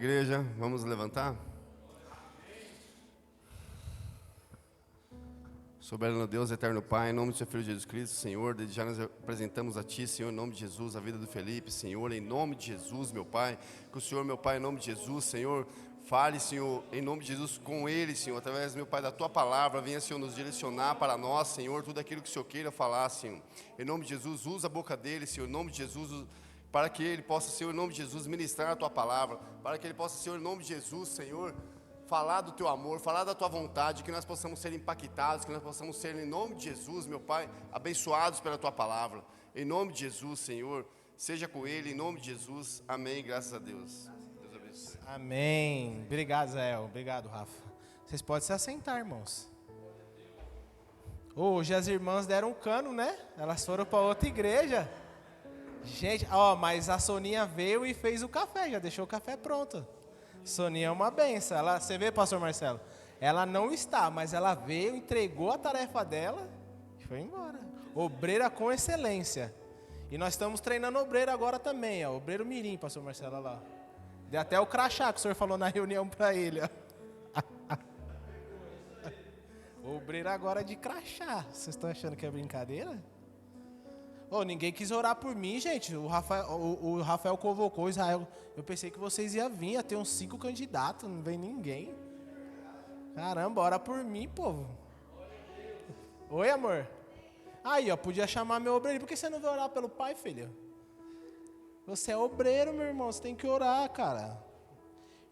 Igreja, vamos levantar? Soberano Deus, eterno Pai, em nome do seu Filho Jesus Cristo, Senhor, desde já nós apresentamos a Ti, Senhor, em nome de Jesus, a vida do Felipe, Senhor, em nome de Jesus, meu Pai, que o Senhor, meu Pai, em nome de Jesus, Senhor, fale, Senhor, em nome de Jesus, com ele, Senhor, através, meu Pai, da Tua palavra, venha, Senhor, nos direcionar para nós, Senhor, tudo aquilo que o Senhor queira falar, Senhor, em nome de Jesus, usa a boca dele, Senhor, em nome de Jesus, para que ele possa, Senhor, em nome de Jesus, ministrar a Tua palavra, para que ele possa, Senhor, em nome de Jesus, Senhor, falar do Teu amor, falar da Tua vontade, que nós possamos ser impactados, que nós possamos ser, em nome de Jesus, meu Pai, abençoados pela Tua palavra, em nome de Jesus, Senhor, seja com Ele, em nome de Jesus, amém, graças a Deus. Deus abençoe. Amém. Obrigado, Zé. Obrigado, Rafa. Vocês podem se assentar, irmãos. Hoje as irmãs deram um cano, né? Elas foram para outra igreja. Gente, mas a Soninha veio e fez o café, já deixou o café pronto. Soninha é uma benção. Você vê, pastor Marcelo? Ela não está, mas ela veio, entregou a tarefa dela e foi embora. Obreira com excelência. E nós estamos treinando obreiro agora também, ó. Obreiro mirim, pastor Marcelo, olha lá. Deu até o crachá que o senhor falou na reunião para ele, ó. Obreiro agora de crachá. Vocês estão achando que é brincadeira? Ninguém quis orar por mim, gente. O Rafael convocou Israel. Eu pensei que vocês iam vir, ia ter uns 5 candidatos, não vem ninguém. Caramba, ora por mim, povo. Oi, amor. Aí, ó, podia chamar meu obreiro. Por que você não vai orar pelo pai, filho? Você é obreiro, meu irmão, você tem que orar, cara.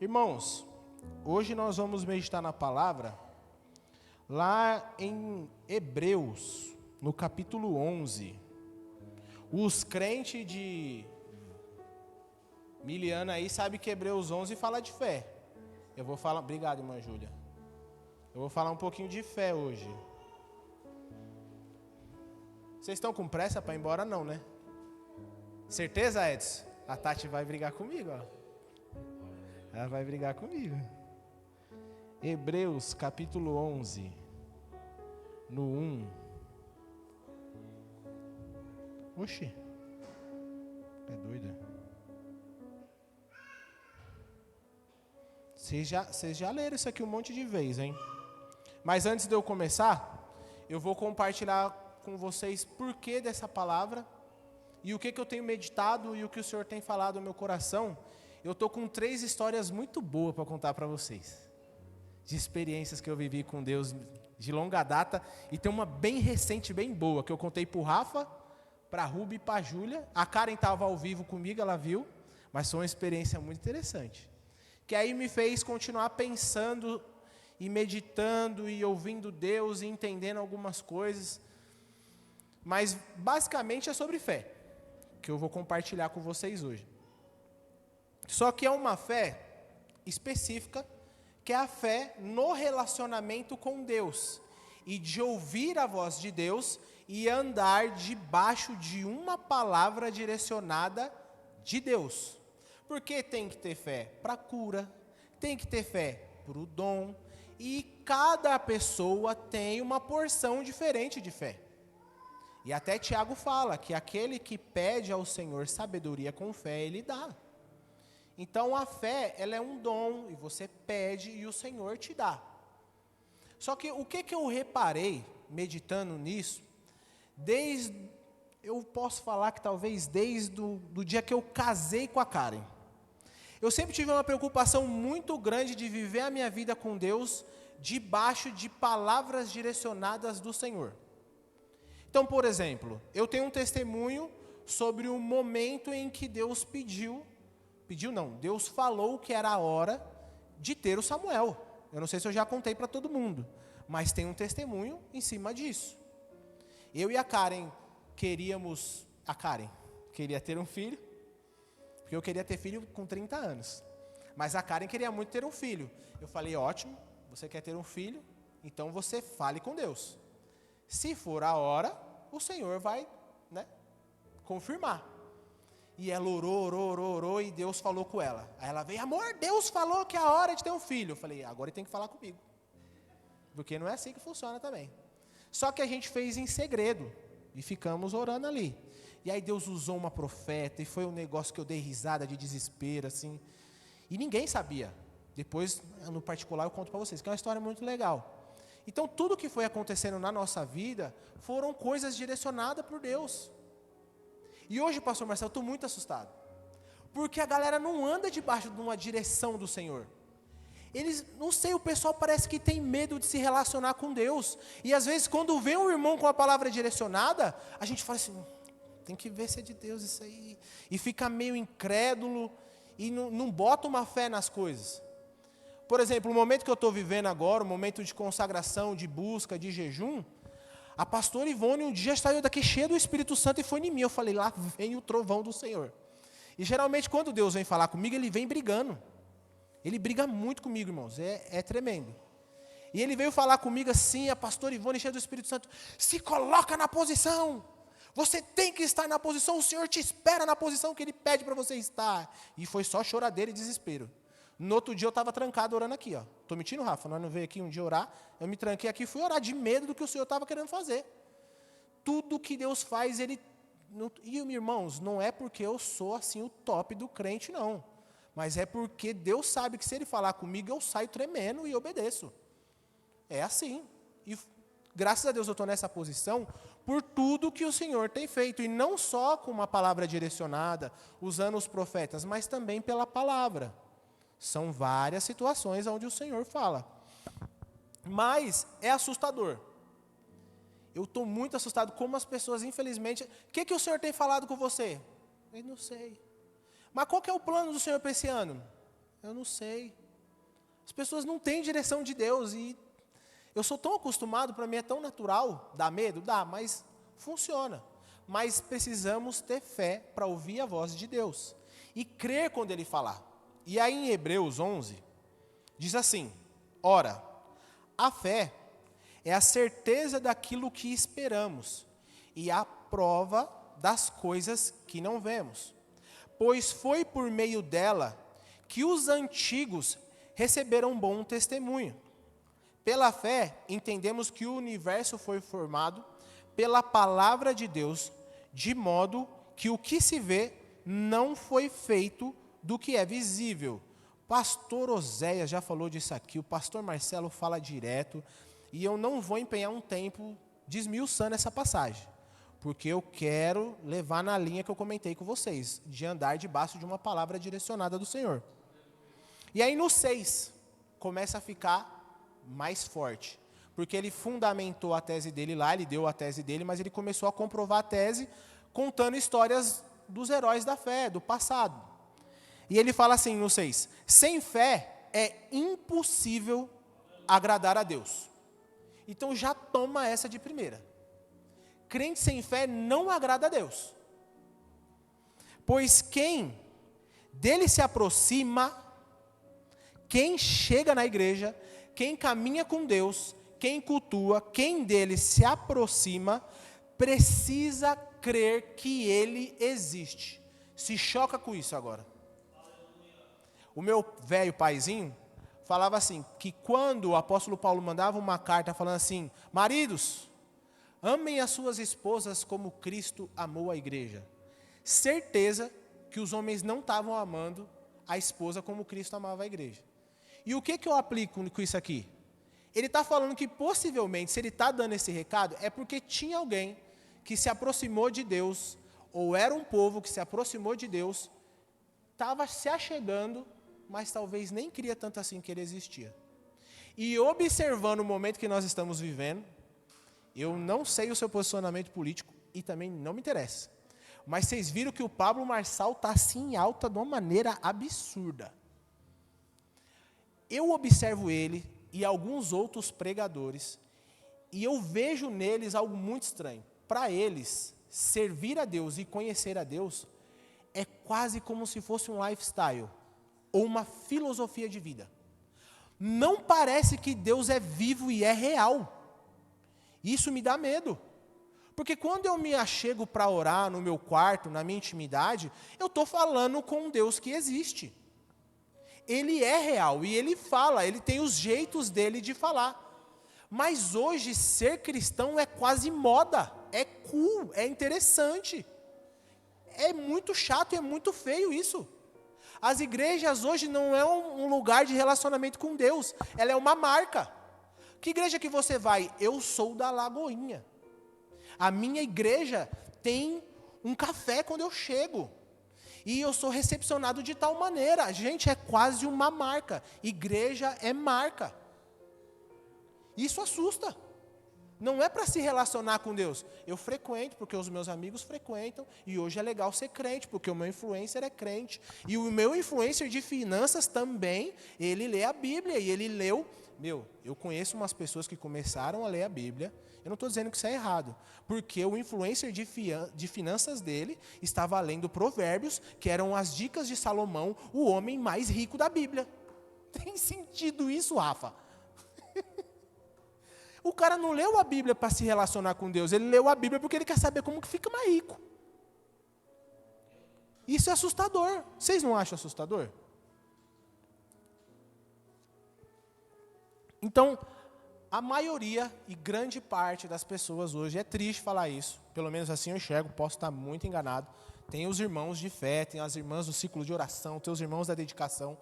Irmãos, hoje nós vamos meditar na palavra, lá em Hebreus, no capítulo 11. Os crentes de Miliana aí sabem que Hebreus 11 fala de fé. Eu vou falar, obrigado, irmã Júlia. Eu vou falar um pouquinho de fé hoje. Vocês estão com pressa para ir embora não, né? Certeza, Edson? A Tati vai brigar comigo, ó. Ela vai brigar comigo. Hebreus capítulo 11, no 1. Oxi, é doida. Vocês já leram isso aqui um monte de vezes, hein? Mas antes de eu começar, eu vou compartilhar com vocês por que dessa palavra e o que eu tenho meditado e o que o Senhor tem falado no meu coração. Eu estou com 3 histórias muito boas para contar para vocês, de experiências que eu vivi com Deus de longa data, e tem uma bem recente, bem boa, que eu contei para o Rafa, para a Ruby e para a Júlia. A Karen estava ao vivo comigo, ela viu, mas foi uma experiência muito interessante, que aí me fez continuar pensando e meditando e ouvindo Deus e entendendo algumas coisas. Mas basicamente é sobre fé, que eu vou compartilhar com vocês hoje. Só que é uma fé específica, que é a fé no relacionamento com Deus, e de ouvir a voz de Deus e andar debaixo de uma palavra direcionada de Deus. Porque tem que ter fé para cura, tem que ter fé para o dom, e cada pessoa tem uma porção diferente de fé. E até Tiago fala que aquele que pede ao Senhor sabedoria com fé, Ele dá. Então a fé, ela é um dom, e você pede e o Senhor te dá. Só que o que eu reparei, meditando nisso, eu posso falar que talvez desde do dia que eu casei com a Karen, eu sempre tive uma preocupação muito grande de viver a minha vida com Deus debaixo de palavras direcionadas do Senhor. Então, por exemplo, eu tenho um testemunho sobre o momento em que Deus Deus falou que era a hora de ter o Samuel. Eu não sei se eu já contei para todo mundo, mas tem um testemunho em cima disso. Eu e a Karen queria ter um filho, porque eu queria ter filho com 30 anos. Mas a Karen queria muito ter um filho. Eu falei, ótimo, você quer ter um filho, então você fale com Deus. Se for a hora, o Senhor vai, confirmar. E ela orou, e Deus falou com ela. Aí ela veio, amor, Deus falou que é a hora de ter um filho. Eu falei, agora ele tem que falar comigo. Porque não é assim que funciona também. Só que a gente fez em segredo, e ficamos orando ali. E aí Deus usou uma profeta, e foi um negócio que eu dei risada de desespero, assim. E ninguém sabia. Depois, no particular, eu conto para vocês, que é uma história muito legal. Então, tudo que foi acontecendo na nossa vida foram coisas direcionadas por Deus. E hoje, pastor Marcelo, eu estou muito assustado. Porque a galera não anda debaixo de uma direção do Senhor. Eles, não sei, o pessoal parece que tem medo de se relacionar com Deus. E às vezes, quando vê um irmão com a palavra direcionada, a gente fala assim, tem que ver se é de Deus isso aí. E fica meio incrédulo e não bota uma fé nas coisas. Por exemplo, o momento que eu estou vivendo agora, o momento de consagração, de busca, de jejum, a pastora Ivone um dia saiu daqui cheia do Espírito Santo e foi em mim. Eu falei, lá vem o trovão do Senhor. E geralmente quando Deus vem falar comigo, Ele vem brigando. Ele briga muito comigo, irmãos, é tremendo. E Ele veio falar comigo assim, a pastora Ivone cheia do Espírito Santo, se coloca na posição. Você tem que estar na posição, o Senhor te espera na posição que Ele pede para você estar. E foi só choradeira e desespero. No outro dia eu estava trancado orando aqui, ó. Estou mentindo, Rafa? Nós não veio aqui um dia orar. Eu me tranquei aqui e fui orar de medo do que o Senhor estava querendo fazer. Tudo que Deus faz, Ele... E, irmãos, não é porque eu sou assim o top do crente, não. Mas é porque Deus sabe que se Ele falar comigo, eu saio tremendo e obedeço. É assim. E graças a Deus eu estou nessa posição por tudo que o Senhor tem feito. E não só com uma palavra direcionada, usando os profetas, mas também pela palavra. São várias situações onde o Senhor fala. Mas é assustador. Eu estou muito assustado como as pessoas, infelizmente... O que o Senhor tem falado com você? Eu não sei. Mas qual que é o plano do Senhor para esse ano? Eu não sei. As pessoas não têm direção de Deus e eu sou tão acostumado, para mim é tão natural. Dá medo? Dá, mas funciona. Mas precisamos ter fé para ouvir a voz de Deus e crer quando Ele falar. E aí em Hebreus 11, diz assim, ora, a fé é a certeza daquilo que esperamos e a prova das coisas que não vemos. Pois foi por meio dela que os antigos receberam bom testemunho. Pela fé, entendemos que o universo foi formado pela palavra de Deus, de modo que o que se vê não foi feito do que é visível. Pastor Oséias já falou disso aqui, o pastor Marcelo fala direto, e eu não vou empenhar um tempo desmiuçando essa passagem, porque eu quero levar na linha que eu comentei com vocês, de andar debaixo de uma palavra direcionada do Senhor. E aí no 6, começa a ficar mais forte, porque ele fundamentou a tese dele lá, ele deu a tese dele, mas ele começou a comprovar a tese contando histórias dos heróis da fé, do passado. E ele fala assim no 6, sem fé é impossível agradar a Deus. Então já toma essa de primeira. Crente sem fé não agrada a Deus. Pois quem dele se aproxima, quem chega na igreja, quem caminha com Deus, quem cultua, quem dele se aproxima, precisa crer que Ele existe. Se choca com isso agora. O meu velho paizinho falava assim, que quando o apóstolo Paulo mandava uma carta falando assim, maridos, amem as suas esposas como Cristo amou a igreja. Certeza que os homens não estavam amando a esposa como Cristo amava a igreja. E o que eu aplico com isso aqui? Ele está falando que possivelmente, se ele está dando esse recado, é porque tinha alguém que se aproximou de Deus, ou era um povo que se aproximou de Deus, estava se achegando, mas talvez nem queria tanto assim que ele existia. E observando o momento que nós estamos vivendo, eu não sei o seu posicionamento político e também não me interessa. Mas vocês viram que o Pablo Marçal está assim em alta de uma maneira absurda. Eu observo ele e alguns outros pregadores e eu vejo neles algo muito estranho. Para eles, servir a Deus e conhecer a Deus é quase como se fosse um lifestyle ou uma filosofia de vida. Não parece que Deus é vivo e é real. Isso me dá medo. Porque quando eu me achego para orar no meu quarto, na minha intimidade, eu estou falando com um Deus que existe. Ele é real e ele fala, ele tem os jeitos dele de falar. Mas hoje ser cristão é quase moda, é cool, é interessante. É muito chato e é muito feio isso. As igrejas hoje não é um lugar de relacionamento com Deus, ela é uma marca. Que igreja que você vai? Eu sou da Lagoinha. A minha igreja tem um café quando eu chego. E eu sou recepcionado de tal maneira. Gente, é quase uma marca. Igreja é marca. Isso assusta. Não é para se relacionar com Deus. Eu frequento porque os meus amigos frequentam. E hoje é legal ser crente, porque o meu influencer é crente. E o meu influencer de finanças também, ele lê a Bíblia. E ele leu... eu conheço umas pessoas que começaram a ler a Bíblia. Eu não estou dizendo que isso é errado. Porque o influencer de finanças dele estava lendo Provérbios, que eram as dicas de Salomão, o homem mais rico da Bíblia. Tem sentido isso, Rafa? O cara não leu a Bíblia para se relacionar com Deus, ele leu a Bíblia porque ele quer saber como que fica mais rico. Isso é assustador. Vocês não acham assustador? Então, a maioria e grande parte das pessoas hoje, é triste falar isso, pelo menos assim eu enxergo, posso estar muito enganado, tem os irmãos de fé, tem as irmãs do ciclo de oração, tem os irmãos da dedicação,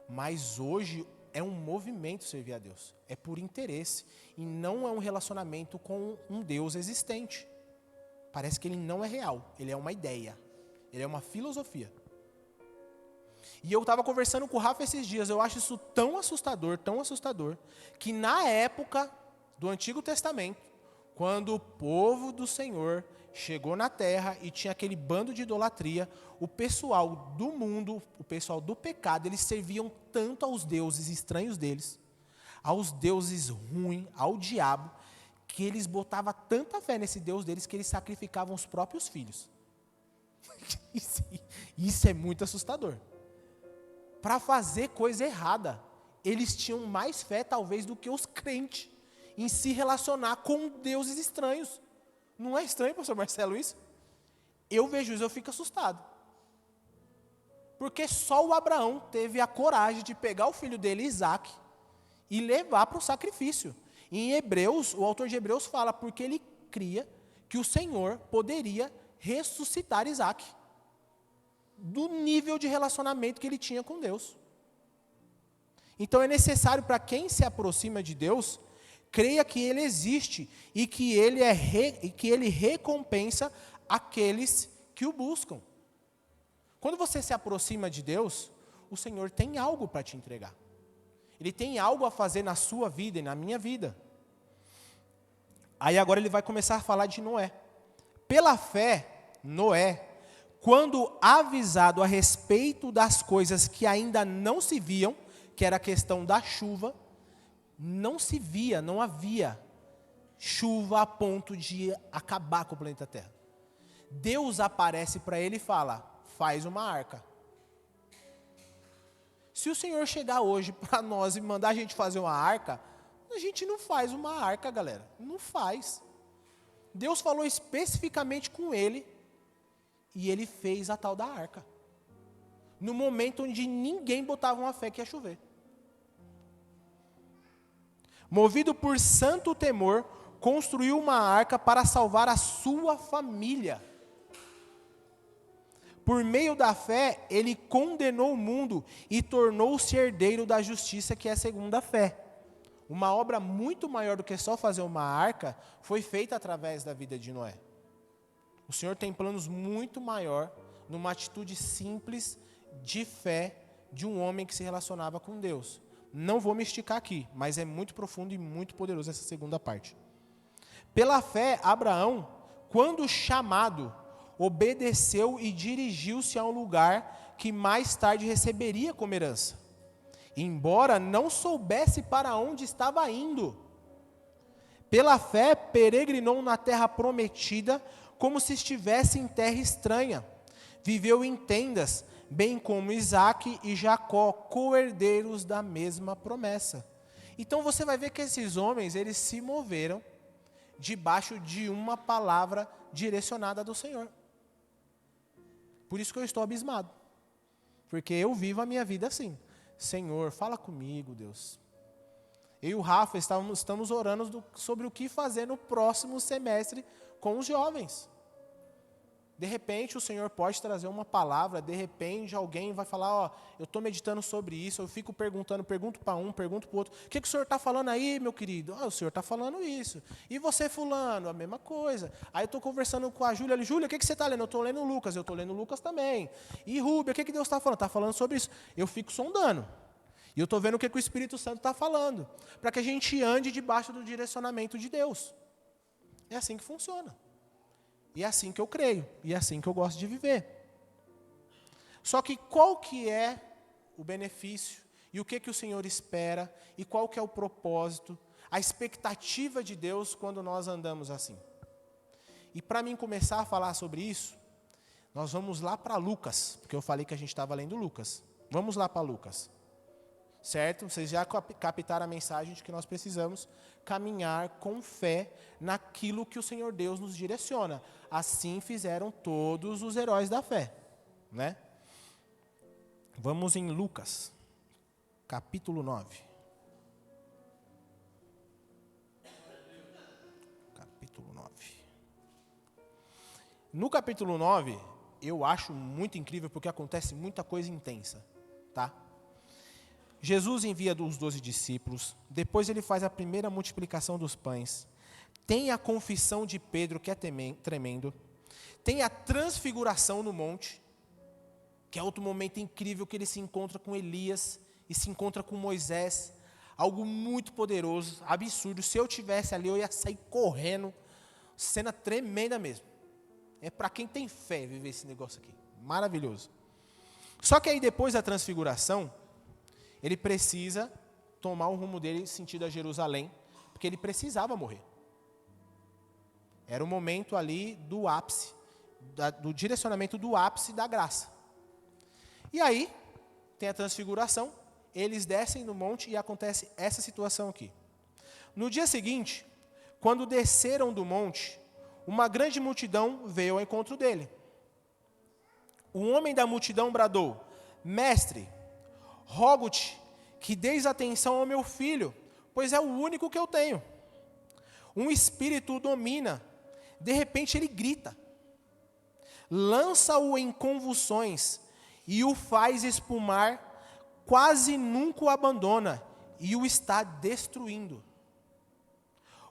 mas hoje é um movimento servir a Deus, é por interesse, e não é um relacionamento com um Deus existente. Parece que ele não é real, ele é uma ideia, ele é uma filosofia. E eu estava conversando com o Rafa esses dias, eu acho isso tão assustador, que na época do Antigo Testamento, quando o povo do Senhor chegou na terra e tinha aquele bando de idolatria, o pessoal do mundo, o pessoal do pecado, eles serviam tanto aos deuses estranhos deles, aos deuses ruins, ao diabo, que eles botavam tanta fé nesse Deus deles que eles sacrificavam os próprios filhos. Isso é muito assustador. Para fazer coisa errada, eles tinham mais fé talvez do que os crentes em se relacionar com deuses estranhos. Não é estranho, pastor Marcelo, isso? Eu vejo isso, eu fico assustado. Porque só o Abraão teve a coragem de pegar o filho dele, Isaac, e levar para o sacrifício. E em Hebreus, o autor de Hebreus fala, porque ele cria que o Senhor poderia ressuscitar Isaac, do nível de relacionamento que ele tinha com Deus. Então é necessário para quem se aproxima de Deus, creia que Ele existe e que Ele recompensa aqueles que o buscam. Quando você se aproxima de Deus, o Senhor tem algo para te entregar. Ele tem algo a fazer na sua vida e na minha vida. Aí agora ele vai começar a falar de Noé. Pela fé, Noé, quando avisado a respeito das coisas que ainda não se viam, que era a questão da chuva, não se via, não havia chuva a ponto de acabar com o planeta Terra. Deus aparece para ele e fala, faz uma arca. Se o Senhor chegar hoje para nós e mandar a gente fazer uma arca, a gente não faz uma arca, galera. Não faz. Deus falou especificamente com ele e ele fez a tal da arca. No momento onde ninguém botava uma fé que ia chover. Movido por santo temor, construiu uma arca para salvar a sua família. Por meio da fé, ele condenou o mundo e tornou-se herdeiro da justiça, que é segundo a fé. Uma obra muito maior do que só fazer uma arca foi feita através da vida de Noé. O Senhor tem planos muito maior numa atitude simples de fé de um homem que se relacionava com Deus. Não vou me esticar aqui, mas é muito profundo e muito poderoso essa segunda parte. Pela fé, Abraão, quando chamado, obedeceu e dirigiu-se a um lugar que mais tarde receberia como herança, embora não soubesse para onde estava indo. Pela fé, peregrinou na terra prometida, como se estivesse em terra estranha. Viveu em tendas, bem como Isaque e Jacó, co-herdeiros da mesma promessa. Então você vai ver que esses homens, eles se moveram debaixo de uma palavra direcionada do Senhor. Por isso que eu estou abismado. Porque eu vivo a minha vida assim. Senhor, fala comigo, Deus. Eu e o Rafa estamos orando sobre o que fazer no próximo semestre com os jovens. De repente o Senhor pode trazer uma palavra, de repente alguém vai falar, ó, eu estou meditando sobre isso, eu fico pergunto para um, pergunto para o outro, o que o Senhor está falando aí, meu querido? Ah, o Senhor está falando isso. E você, fulano? A mesma coisa. Aí eu estou conversando com a Júlia, Júlia, o que você está lendo? Eu estou lendo Lucas, eu estou lendo Lucas também. E Rúbia, o que Deus está falando? Está falando sobre isso. Eu fico sondando. E eu estou vendo o que o Espírito Santo está falando, para que a gente ande debaixo do direcionamento de Deus. É assim que funciona. E é assim que eu creio, e é assim que eu gosto de viver. Só que qual que é o benefício, e o que o Senhor espera, e qual que é o propósito, a expectativa de Deus quando nós andamos assim? E para mim começar a falar sobre isso, nós vamos lá para Lucas, porque eu falei que a gente estava lendo Lucas. Vamos lá para Lucas. Certo? Vocês já captaram a mensagem de que nós precisamos caminhar com fé naquilo que o Senhor Deus nos direciona. Assim fizeram todos os heróis da fé, né? Vamos em Lucas, capítulo 9. Capítulo 9. No capítulo 9, eu acho muito incrível porque acontece muita coisa intensa, tá? Jesus envia os 12 discípulos, depois ele faz a primeira multiplicação dos pães, tem a confissão de Pedro, que é tremendo, tem a transfiguração no monte, que é outro momento incrível que ele se encontra com Elias e se encontra com Moisés, algo muito poderoso, absurdo. Se eu tivesse ali, eu ia sair correndo, cena tremenda mesmo. É para quem tem fé viver esse negócio aqui, maravilhoso. Só que aí depois da transfiguração, ele precisa tomar o rumo dele sentido a Jerusalém, porque ele precisava morrer. Era o momento ali do ápice, do direcionamento do ápice da graça. E aí, tem a transfiguração, eles descem no monte e acontece essa situação aqui. No dia seguinte, quando desceram do monte, uma grande multidão veio ao encontro dele. O homem da multidão bradou: Mestre, rogo-te que deis atenção ao meu filho, pois é o único que eu tenho. Um espírito o domina, de repente ele grita, lança-o em convulsões e o faz espumar, quase nunca o abandona e o está destruindo.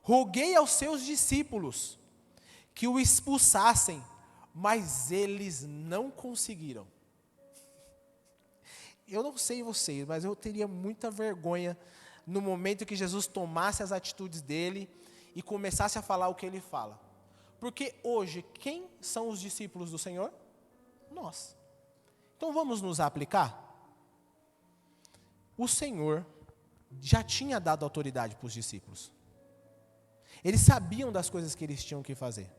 Roguei aos seus discípulos que o expulsassem, mas eles não conseguiram. Eu não sei vocês, mas eu teria muita vergonha no momento que Jesus tomasse as atitudes dele e começasse a falar o que ele fala. Porque hoje, quem são os discípulos do Senhor? Nós. Então vamos nos aplicar? O Senhor já tinha dado autoridade para os discípulos. Eles sabiam das coisas que eles tinham que fazer.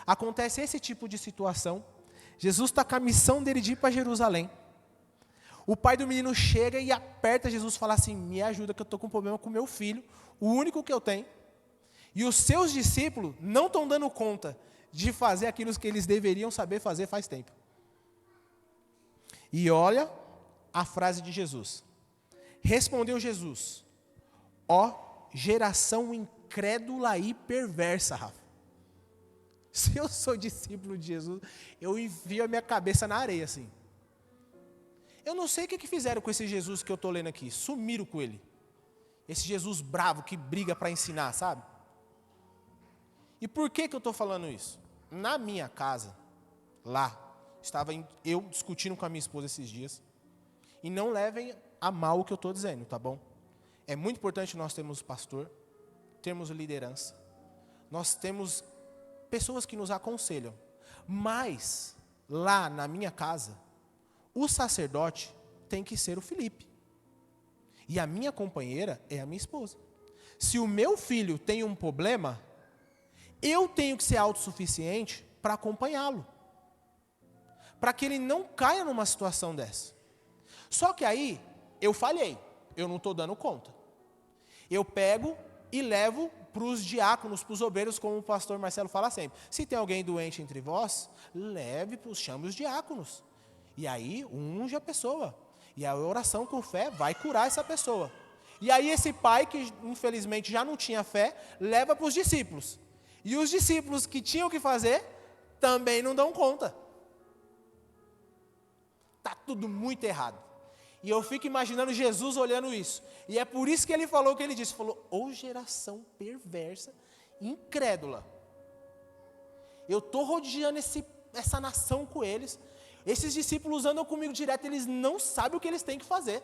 Acontece esse tipo de situação, Jesus está com a missão dele de ir para Jerusalém. O pai do menino chega e aperta Jesus e fala assim: me ajuda que eu estou com um problema com meu filho, o único que eu tenho. E os seus discípulos não estão dando conta de fazer aquilo que eles deveriam saber fazer faz tempo. E olha a frase de Jesus. Respondeu Jesus: ó geração incrédula e perversa, Rafa. Se eu sou discípulo de Jesus, eu enfio a minha cabeça na areia assim. Eu não sei o que fizeram com esse Jesus que eu estou lendo aqui. Sumiram com ele. Esse Jesus bravo que briga para ensinar, sabe? E por que eu estou falando isso? Na minha casa, lá, estava eu discutindo com a minha esposa esses dias. E não levem a mal o que eu estou dizendo, tá bom? É muito importante nós termos pastor, termos liderança. Nós temos pessoas que nos aconselham. Mas, lá na minha casa, o sacerdote tem que ser o Felipe. E a minha companheira é a minha esposa. Se o meu filho tem um problema, eu tenho que ser autossuficiente para acompanhá-lo. Para que ele não caia numa situação dessa. Só que aí, eu falhei. Eu não estou dando conta. Eu pego e levo para os diáconos, para os obreiros, como o pastor Marcelo fala sempre. Se tem alguém doente entre vós, chame os diáconos. E aí, unge a pessoa. E a oração com fé vai curar essa pessoa. E aí esse pai, que infelizmente já não tinha fé, leva para os discípulos. E os discípulos que tinham que fazer, também não dão conta. Está tudo muito errado. E eu fico imaginando Jesus olhando isso. E é por isso que ele falou o que ele disse. Falou, ô geração perversa, incrédula. Eu estou rodeando essa nação com eles. Esses discípulos andam comigo direto, eles não sabem o que eles têm que fazer.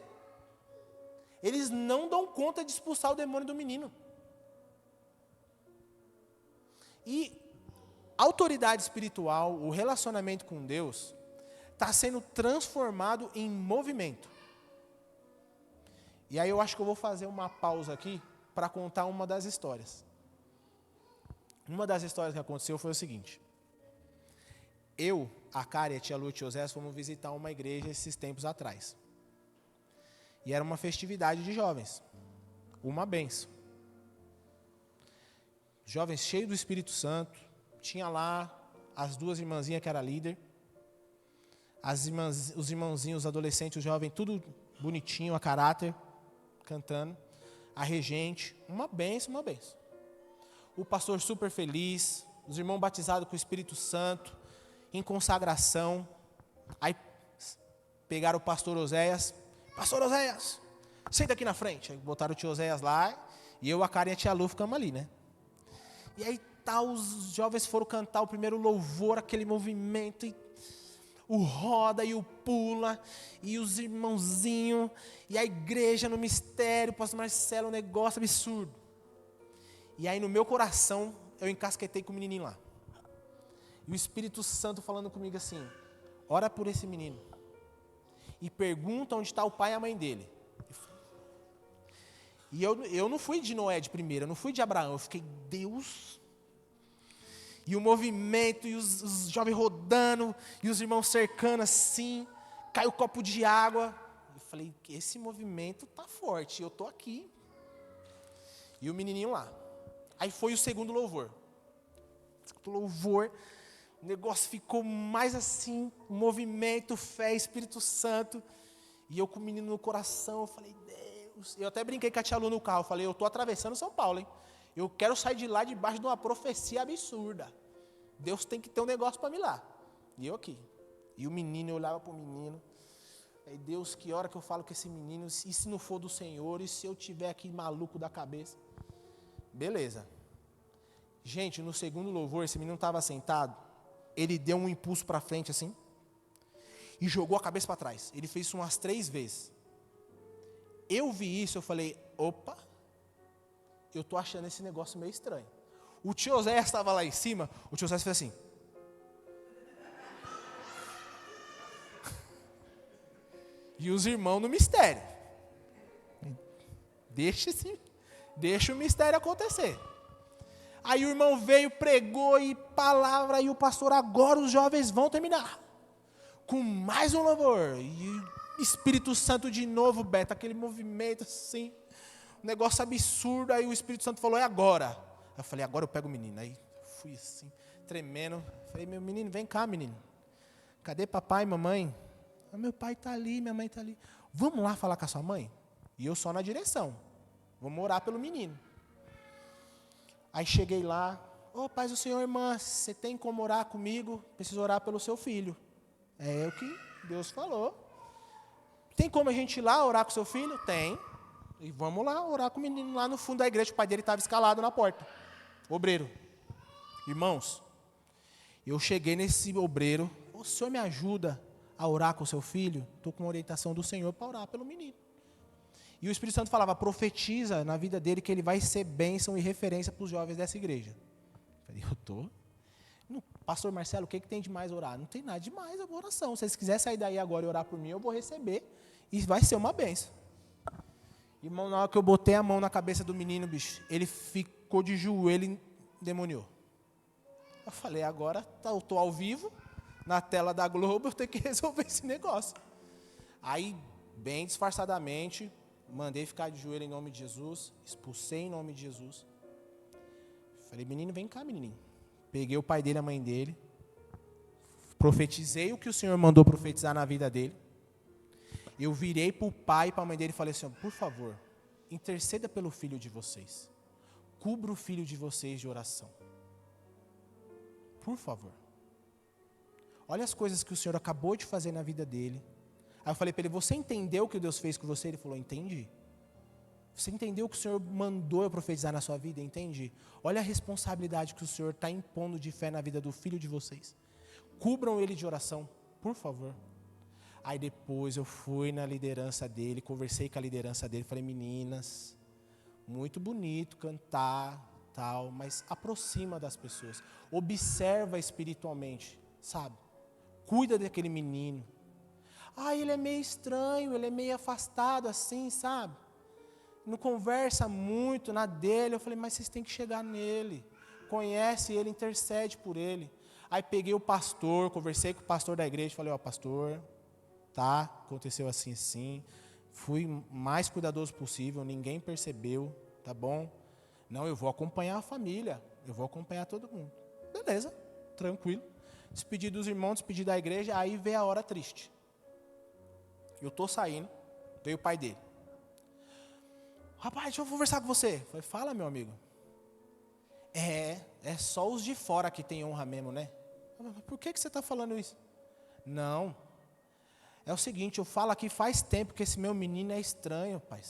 Eles não dão conta de expulsar o demônio do menino. E a autoridade espiritual, o relacionamento com Deus, está sendo transformado em movimento. E aí eu acho que eu vou fazer uma pausa aqui para contar uma das histórias. Uma das histórias que aconteceu foi o seguinte. Eu, a Kari, a tia Lu e o tio Zé fomos visitar uma igreja esses tempos atrás. E era uma festividade de jovens. Uma benção. Jovens cheios do Espírito Santo. Tinha lá as duas irmãzinhas que era líder. Os irmãozinhos, os adolescentes, os jovens, tudo bonitinho, a caráter, cantando. A regente, uma benção, uma benção. O pastor super feliz, os irmãos batizados com o Espírito Santo, em consagração. Aí pegaram o pastor Oséias. Pastor Oséias, senta aqui na frente. Aí botaram o tio Oséias lá, e eu, a Karen e a tia Lu ficamos ali, né? E aí os jovens foram cantar o primeiro louvor, aquele movimento, e o roda e o pula, e os irmãozinhos, e a igreja no mistério, o pastor Marcelo, um negócio absurdo. E aí no meu coração, eu encasquetei com o menininho lá. E o Espírito Santo falando comigo assim, ora por esse menino. E pergunta onde está o pai e a mãe dele. E eu não fui de Noé de primeira, eu não fui de Abraão, eu fiquei, Deus. E o movimento, e os jovens rodando, e os irmãos cercando assim, cai o copo de água. Eu falei, esse movimento tá forte, eu tô aqui. E o menininho lá. Aí foi o segundo louvor. O louvor, o negócio ficou mais assim, movimento, fé, Espírito Santo. E eu com o menino no coração, eu falei, Deus. Eu até brinquei com a tia Lu no carro, eu falei, eu tô atravessando São Paulo, hein? Eu quero sair de lá debaixo de uma profecia absurda. Deus tem que ter um negócio para mim lá. E eu aqui. E o menino, eu olhava para o menino. Aí, Deus, que hora que eu falo com esse menino? E se não for do Senhor? E se eu tiver aqui maluco da cabeça? Beleza. Gente, no segundo louvor, esse menino estava sentado. Ele deu um impulso para frente assim. E jogou a cabeça para trás. Ele fez isso umas 3 vezes. Eu vi isso, eu falei, opa. Eu estou achando esse negócio meio estranho. O tio Zé estava lá em cima, o tio Zé fez assim. E os irmãos no mistério. Deixa o mistério acontecer. Aí o irmão veio, pregou e palavra, e o pastor, agora os jovens vão terminar. Com mais um louvor. E Espírito Santo de novo, Beto, aquele movimento assim. Um negócio absurdo, aí o Espírito Santo falou, é agora. Eu falei, agora eu pego o menino. Aí fui assim, tremendo. Falei, meu menino, vem cá, menino. Cadê papai e mamãe? Ah, meu pai está ali, minha mãe está ali. Vamos lá falar com a sua mãe? E eu só na direção. Vamos orar pelo menino. Aí cheguei lá. Ô, paz do Senhor, irmã, você tem como orar comigo? Preciso orar pelo seu filho. É o que Deus falou. Tem como a gente ir lá orar com o seu filho? Tem. E vamos lá orar com o menino lá no fundo da igreja. O pai dele estava escalado na porta. Obreiro. Irmãos, eu cheguei nesse obreiro. O senhor me ajuda a orar com o seu filho? Estou com uma orientação do Senhor para orar pelo menino. E o Espírito Santo falava, profetiza na vida dele que ele vai ser bênção e referência para os jovens dessa igreja. Eu falei, eu estou. Pastor Marcelo, o que tem de mais orar? Não tem nada de mais a oração. Se vocês quiserem sair daí agora e orar por mim, eu vou receber. E vai ser uma bênção. Irmão, na hora que eu botei a mão na cabeça do menino, bicho, ele ficou de joelho e endemoniou. Eu falei, agora eu estou ao vivo, na tela da Globo, eu tenho que resolver esse negócio. Aí, bem disfarçadamente, mandei ficar de joelho em nome de Jesus, expulsei em nome de Jesus. Falei, menino, vem cá, menininho. Peguei o pai dele, a mãe dele, profetizei o que o Senhor mandou profetizar na vida dele. Eu virei para o pai e para a mãe dele e falei assim, por favor, interceda pelo filho de vocês. Cubra o filho de vocês de oração. Por favor. olha as coisas que o Senhor acabou de fazer na vida dele. Aí eu falei para ele, você entendeu o que Deus fez com você? Ele falou, entendi. Você entendeu o que o Senhor mandou eu profetizar na sua vida? Entendi. Olha a responsabilidade que o Senhor está impondo de fé na vida do filho de vocês. Cubram ele de oração, por favor. Aí depois eu fui na liderança dele, conversei com a liderança dele, falei, meninas, muito bonito cantar, tal, mas aproxima das pessoas. Observa espiritualmente, sabe? Cuida daquele menino. Ele é meio estranho, ele é meio afastado assim, sabe? Não conversa muito na dele. Eu falei, mas vocês têm que chegar nele. Conhece ele, intercede por ele. Aí peguei o pastor, conversei com o pastor da igreja, falei, pastor, tá, aconteceu assim, assim. Fui mais cuidadoso possível, ninguém percebeu, tá bom? Não, eu vou acompanhar a família, eu vou acompanhar todo mundo. Beleza, tranquilo. Despedi dos irmãos, despedi da igreja, aí veio a hora triste. Eu tô saindo, veio o pai dele. Rapaz, deixa eu conversar com você. Eu falei, fala, meu amigo. É só os de fora que tem honra mesmo, né? Eu falei, por que você está falando isso? Não. É o seguinte, eu falo aqui faz tempo que esse meu menino é estranho, pai.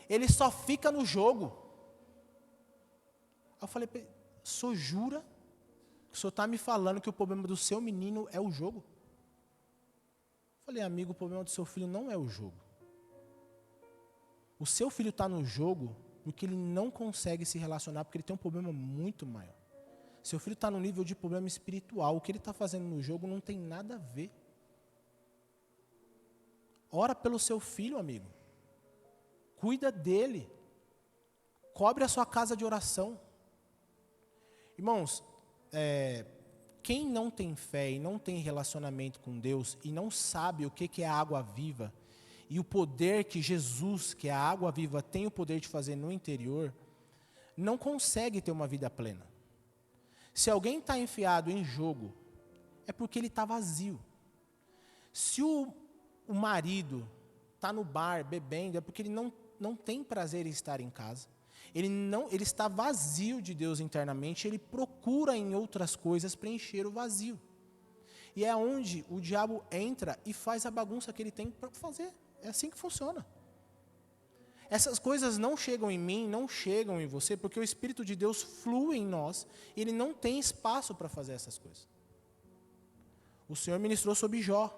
Ele só fica no jogo. Aí eu falei, o senhor jura que o senhor está me falando que o problema do seu menino é o jogo? Eu falei, amigo, o problema do seu filho não é o jogo. O seu filho está no jogo porque ele não consegue se relacionar, porque ele tem um problema muito maior. Seu filho está no nível de problema espiritual. O que ele está fazendo no jogo não tem nada a ver. Ora pelo seu filho, amigo. Cuida dele. Cobre a sua casa de oração. Irmãos, quem não tem fé e não tem relacionamento com Deus e não sabe o que é a água viva e o poder que Jesus, que é a água viva, tem o poder de fazer no interior, não consegue ter uma vida plena. Se alguém está enfiado em jogo, é porque ele está vazio. Se o marido está no bar bebendo, é porque ele não tem prazer em estar em casa. Ele está vazio de Deus internamente, ele procura em outras coisas preencher o vazio. E é onde o diabo entra e faz a bagunça que ele tem para fazer. É assim que funciona. Essas coisas não chegam em mim, não chegam em você, porque o Espírito de Deus flui em nós, e ele não tem espaço para fazer essas coisas. O Senhor ministrou sobre Jó,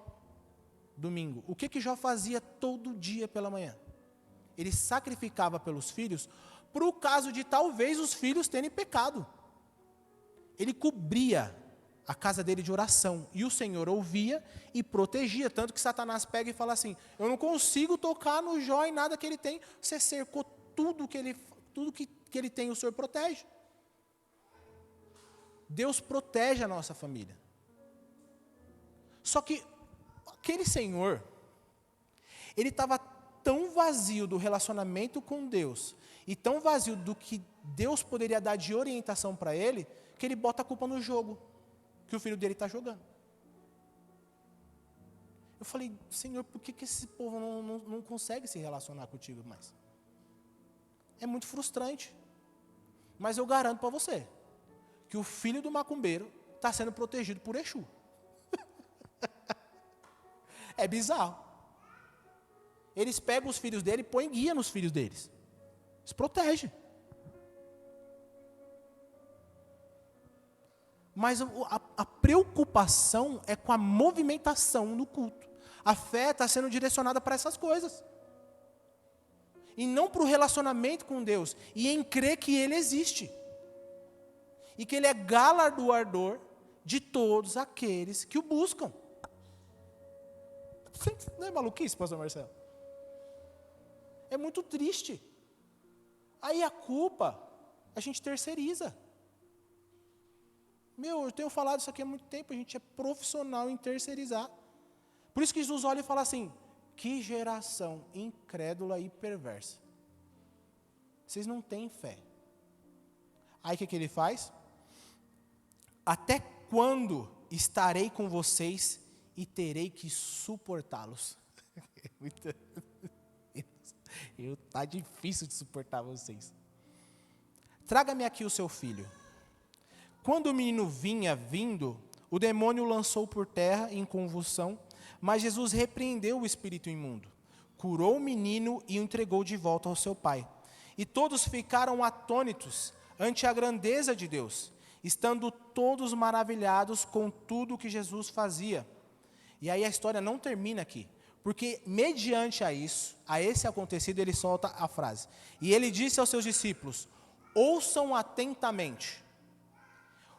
domingo. O que Jó fazia todo dia pela manhã? Ele sacrificava pelos filhos, para o caso de talvez os filhos terem pecado. Ele cobria a casa dele de oração, e o Senhor ouvia e protegia, tanto que Satanás pega e fala assim, eu não consigo tocar no Jó em nada que ele tem, você cercou tudo que ele tem, o Senhor protege. Deus protege a nossa família. Só que aquele Senhor, ele estava tão vazio do relacionamento com Deus, e tão vazio do que Deus poderia dar de orientação para ele, que ele bota a culpa no jogo que o filho dele está jogando. Eu falei, Senhor, por que esse povo não consegue se relacionar contigo mais? É muito frustrante. Mas eu garanto para você, que o filho do macumbeiro está sendo protegido por Exu. É bizarro. Eles pegam os filhos dele e põem guia nos filhos deles. Eles protegem. Mas a preocupação é com a movimentação no culto. A fé está sendo direcionada para essas coisas. E não para o relacionamento com Deus. E em crer que Ele existe. E que Ele é galardoador de todos aqueles que o buscam. Não é maluquice, pastor Marcelo? É muito triste. Aí a culpa, a gente terceiriza. Eu tenho falado isso aqui há muito tempo, a gente é profissional em terceirizar. Por isso que Jesus olha e fala assim, que geração incrédula e perversa. Vocês não têm fé. Aí o que ele faz? Até quando estarei com vocês e terei que suportá-los? Tá difícil de suportar vocês. Traga-me aqui o seu filho. Quando o menino vinha vindo, O demônio o lançou por terra em convulsão, mas Jesus repreendeu o espírito imundo, curou o menino e o entregou de volta ao seu pai. E todos ficaram atônitos ante a grandeza de Deus, estando todos maravilhados com tudo que Jesus fazia. E aí a história não termina aqui, porque mediante a isso, a esse acontecido, ele solta a frase. E ele disse aos seus discípulos: ouçam atentamente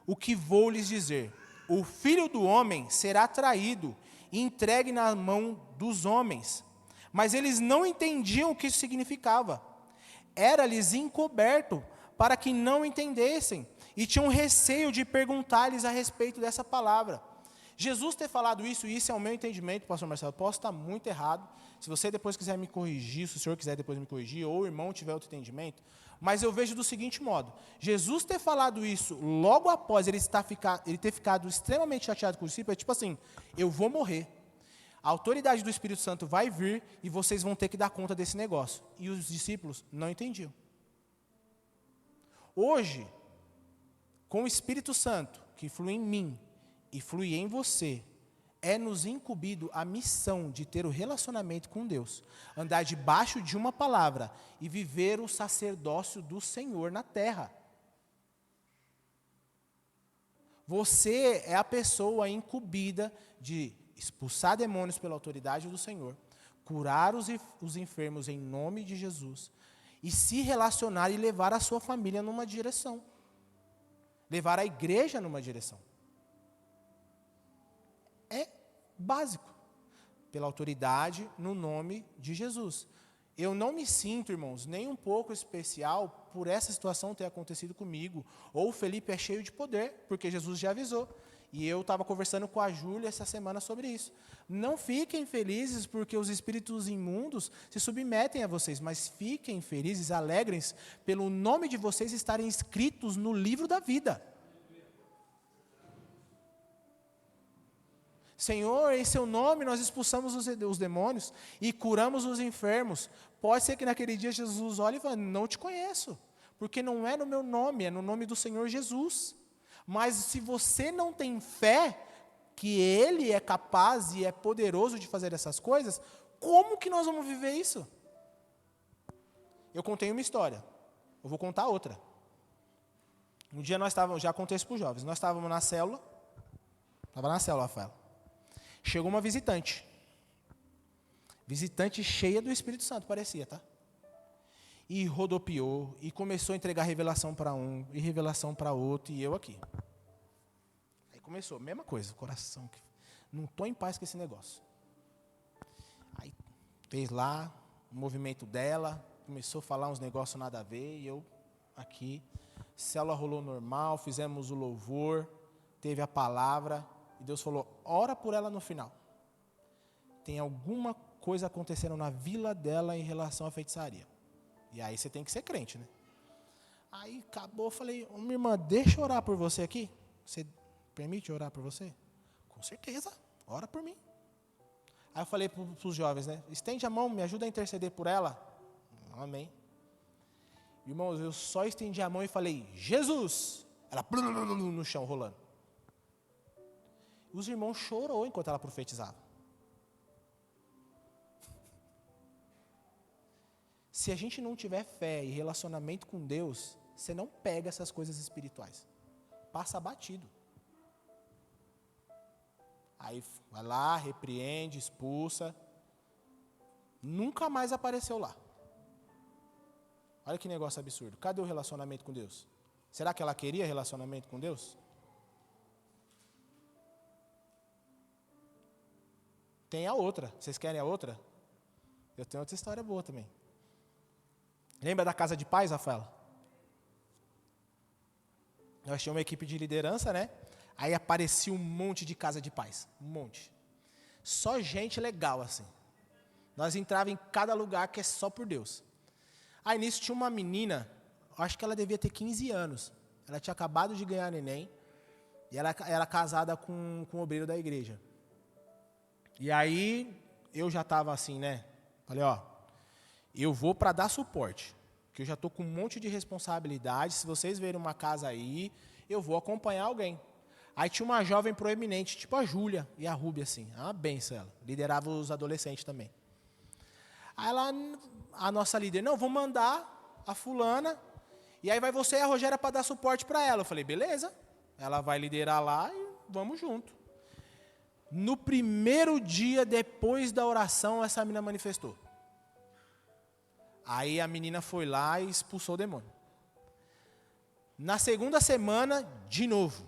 o que vou lhes dizer. O Filho do Homem será traído e entregue na mão dos homens. Mas eles não entendiam o que isso significava. Era-lhes encoberto para que não entendessem, e tinham receio de perguntar-lhes a respeito dessa palavra. Jesus ter falado isso, e isso é o meu entendimento, pastor Marcelo, posso estar muito errado, se você depois quiser me corrigir, se o senhor quiser depois me corrigir, ou o irmão tiver outro entendimento, mas eu vejo do seguinte modo: Jesus ter falado isso logo após ele ter ficado extremamente chateado com o discípulo, é tipo assim, eu vou morrer, a autoridade do Espírito Santo vai vir e vocês vão ter que dar conta desse negócio. E os discípulos não entendiam. Hoje, com o Espírito Santo, que flui em mim e flui em você, é nos incumbido a missão de ter o relacionamento com Deus, andar debaixo de uma palavra e viver o sacerdócio do Senhor na terra. Você é a pessoa incumbida de expulsar demônios pela autoridade do Senhor, curar os enfermos em nome de Jesus, e se relacionar e levar a sua família numa direção, levar a igreja numa direção. É básico, pela autoridade no nome de Jesus. Eu não me sinto, irmãos, nem um pouco especial por essa situação ter acontecido comigo, ou o Felipe é cheio de poder, porque Jesus já avisou. E eu estava conversando com a Júlia essa semana sobre isso. Não fiquem felizes porque os espíritos imundos se submetem a vocês, mas fiquem felizes, alegrem-se, pelo nome de vocês estarem escritos no livro da vida. Senhor, em seu nome nós expulsamos os demônios e curamos os enfermos. Pode ser que naquele dia Jesus olhe e fale: não te conheço, porque não é no meu nome, é no nome do Senhor Jesus. Mas se você não tem fé que Ele é capaz e é poderoso de fazer essas coisas, como que nós vamos viver isso? Eu contei uma história, eu vou contar outra. Um dia nós estávamos, já contei isso para os jovens, nós estávamos na célula, estava na célula, Rafael. Chegou uma visitante cheia do Espírito Santo, parecia, tá? E rodopiou, e começou a entregar revelação para um, e revelação para outro, e eu aqui. Aí começou, mesma coisa, coração, não estou em paz com esse negócio. Aí fez lá o movimento dela, começou a falar uns negócios nada a ver, e eu aqui. Célula rolou normal, fizemos o louvor, teve a palavra, e Deus falou: ora por ela no final. Tem alguma coisa acontecendo na vila dela em relação à feitiçaria. E aí você tem que ser crente, né? Aí acabou, eu falei: minha irmã, deixa eu orar por você aqui. Você permite orar por você? Com certeza, ora por mim. Aí eu falei para os jovens, né? Estende a mão, me ajuda a interceder por ela. Amém. Irmãos, eu só estendi a mão e falei: Jesus! Ela no chão, rolando. Os irmãos chorou enquanto ela profetizava. Se a gente não tiver fé e relacionamento com Deus, você não pega essas coisas espirituais. Passa batido. Aí vai lá, repreende, expulsa. Nunca mais apareceu lá. Olha que negócio absurdo. Cadê o relacionamento com Deus? Será que ela queria relacionamento com Deus? Tem a outra. Vocês querem a outra? Eu tenho outra história boa também. Lembra da casa de paz, Rafaela? Nós tínhamos uma equipe de liderança, né? Aí aparecia um monte de casa de paz. Um monte. Só gente legal, assim. Nós entrávamos em cada lugar que é só por Deus. Aí nisso tinha uma menina, acho que ela devia ter 15 anos. Ela tinha acabado de ganhar neném. E ela era casada com um obreiro da igreja. E aí eu já estava assim, né? Falei: ó, eu vou para dar suporte, que eu já estou com um monte de responsabilidade. Se vocês verem uma casa aí, eu vou acompanhar alguém. Aí tinha uma jovem proeminente, tipo a Júlia e a Rúbia, assim. Uma benção ela. Liderava os adolescentes também. Aí ela, a nossa líder, não, vou mandar a fulana, e aí vai você e a Rogéria para dar suporte para ela. Eu falei, beleza, ela vai liderar lá e vamos junto. No primeiro dia depois da oração, essa menina manifestou. Aí a menina foi lá e expulsou o demônio. Na segunda semana, de novo.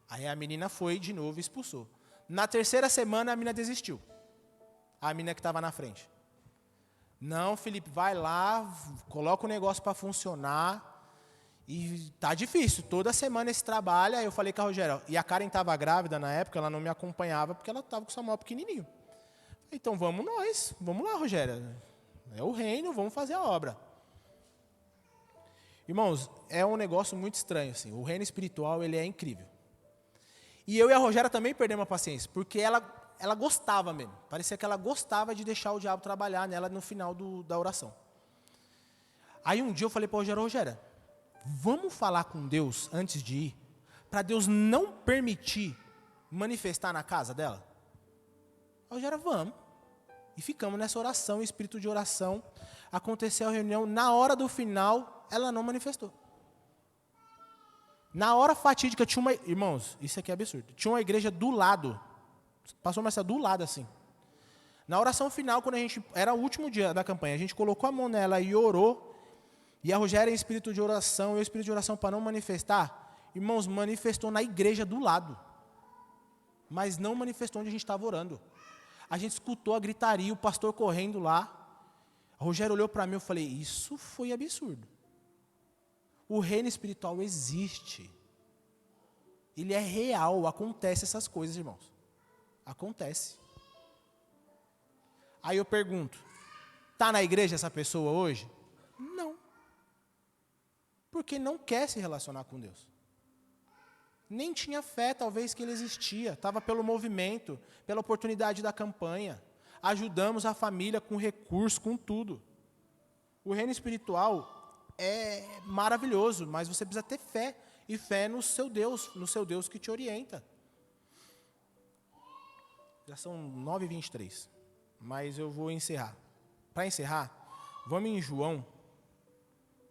Aí a menina foi de novo e expulsou. Na terceira semana, a menina desistiu. A menina que estava na frente. Não, Felipe, vai lá, coloca o negócio para funcionar. E tá difícil, toda semana esse trabalho. Aí eu falei com a Rogéria, e a Karen estava grávida na época, ela não me acompanhava, porque ela estava com o Samuel pequenininho. Então vamos nós, vamos lá, Rogéria. É o reino, vamos fazer a obra. Irmãos, é um negócio muito estranho, assim. O reino espiritual, ele é incrível. E eu e a Rogéria também perdemos a paciência, porque ela gostava mesmo. Parecia que ela gostava de deixar o diabo trabalhar nela no final da oração. Aí um dia eu falei para a Rogéria, vamos falar com Deus antes de ir, para Deus não permitir manifestar na casa dela? A Rogéria, vamos. E ficamos nessa oração, espírito de oração. Aconteceu a reunião, na hora do final, ela não manifestou. Na hora fatídica, tinha uma... Irmãos, isso aqui é absurdo. Tinha uma igreja do lado. Pastor Marcelo, do lado assim. Na oração final, quando a gente... Era o último dia da campanha. A gente colocou a mão nela e orou. E a Rogéria em espírito de oração. E o espírito de oração para não manifestar. Irmãos, manifestou na igreja do lado. Mas não manifestou onde a gente estava orando. A gente escutou a gritaria, o pastor correndo lá. A Rogéria olhou para mim e eu falei, isso foi absurdo. O reino espiritual existe. Ele é real, acontece essas coisas, irmãos. Acontece. Aí eu pergunto, está na igreja essa pessoa hoje? Não. Porque não quer se relacionar com Deus. Nem tinha fé, talvez, que ele existia. Estava pelo movimento, pela oportunidade da campanha. Ajudamos a família com recurso, com tudo. O reino espiritual é maravilhoso, mas você precisa ter fé. E fé no seu Deus que te orienta. Já são 9h23, mas eu vou encerrar. Para encerrar, vamos em João,